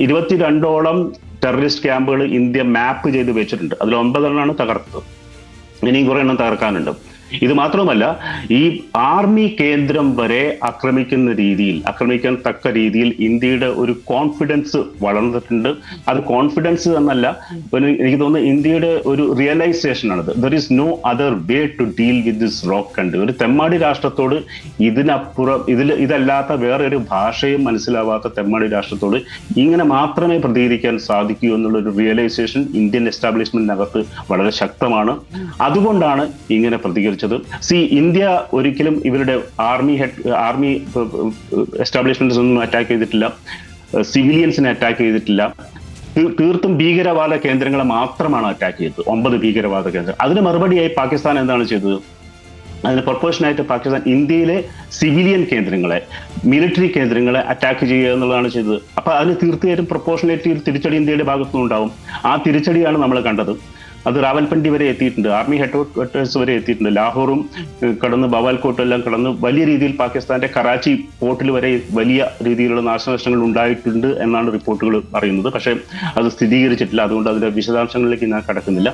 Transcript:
22ഓളം terrorist ക്യാമ്പുകൾ India മാപ്പ് ചെയ്ത് വെച്ചിട്ടുണ്ട്. അതിൽ 9 തകർത്തത്. ഇനിയും കുറെ എണ്ണം തകർക്കാനുണ്ട്. ഇത് മാത്രമല്ല, ഈ ആർമി കേന്ദ്രം വരെ ആക്രമിക്കാൻ തക്ക രീതിയിൽ ഇന്ത്യയുടെ ഒരു കോൺഫിഡൻസ് വളർന്നിട്ടുണ്ട്. അത് കോൺഫിഡൻസ് എന്നല്ല, എനിക്ക് തോന്നുന്നു ഇന്ത്യയുടെ ഒരു റിയലൈസേഷൻ ആണത്. There is no other way to deal with this rogue country. ഒരു തെമ്മാടി രാഷ്ട്രത്തോട് ഇതിനപ്പുറം ഇതല്ലാത്ത വേറെ ഒരു ഭാഷയും മനസ്സിലാവാത്ത തെമ്മാടി രാഷ്ട്രത്തോട് ഇങ്ങനെ മാത്രമേ പ്രതികരിക്കാൻ സാധിക്കൂ എന്നുള്ള ഒരു റിയലൈസേഷൻ ഇന്ത്യൻ എസ്റ്റാബ്ലിഷ്മെന്റിനകത്ത് വളരെ ശക്തമാണ്. അതുകൊണ്ടാണ് ഇങ്ങനെ പ്രതികരിച്ചത്. ഇന്ത്യ ഒരിക്കലും ഇവരുടെ ആർമി എസ്റ്റാബ്ലിഷ്മെന്റ്സ് ഒന്നും അറ്റാക്ക് ചെയ്തിട്ടില്ല, സിവിലിയൻസിനെ അറ്റാക്ക് ചെയ്തിട്ടില്ല. തീർത്തും ഭീകരവാദ കേന്ദ്രങ്ങളെ മാത്രമാണ് അറ്റാക്ക് ചെയ്തത്, 9 ഭീകരവാദ കേന്ദ്രം. അതിന് മറുപടിയായി പാകിസ്ഥാൻ എന്താണ് ചെയ്തത്? അതിന് പ്രൊപ്പോർഷനായിട്ട് പാകിസ്ഥാൻ ഇന്ത്യയിലെ സിവിലിയൻ കേന്ദ്രങ്ങളെ, മിലിറ്ററി കേന്ദ്രങ്ങളെ അറ്റാക്ക് ചെയ്യുക എന്നുള്ളതാണ് ചെയ്തത്. അപ്പൊ അതിന് തീർച്ചയായിട്ടും പ്രൊപ്പോർഷനേറ്റ് തിരിച്ചടി ഇന്ത്യയുടെ ഭാഗത്തുനിന്നുണ്ടാവും. ആ തിരിച്ചടിയാണ് നമ്മൾ കണ്ടത്. അത് റാവൽപിണ്ടി വരെ എത്തിയിട്ടുണ്ട്, ആർമി ഹെഡ്ക്വാർട്ടേഴ്സ് വരെ എത്തിയിട്ടുണ്ട്. ലാഹോറും കടന്ന് ബവാൽകോട്ടും എല്ലാം കടന്ന് വലിയ രീതിയിൽ പാകിസ്ഥാന്റെ കറാച്ചി പോർട്ടിൽ വരെ വലിയ രീതിയിലുള്ള നാശനഷ്ടങ്ങൾ ഉണ്ടായിട്ടുണ്ട് എന്നാണ് റിപ്പോർട്ടുകൾ പറയുന്നത്. പക്ഷേ അത് സ്ഥിരീകരിച്ചിട്ടില്ല. അതുകൊണ്ട് അതിന്റെ വിശദാംശങ്ങളിലേക്ക് ഞാൻ കടക്കുന്നില്ല.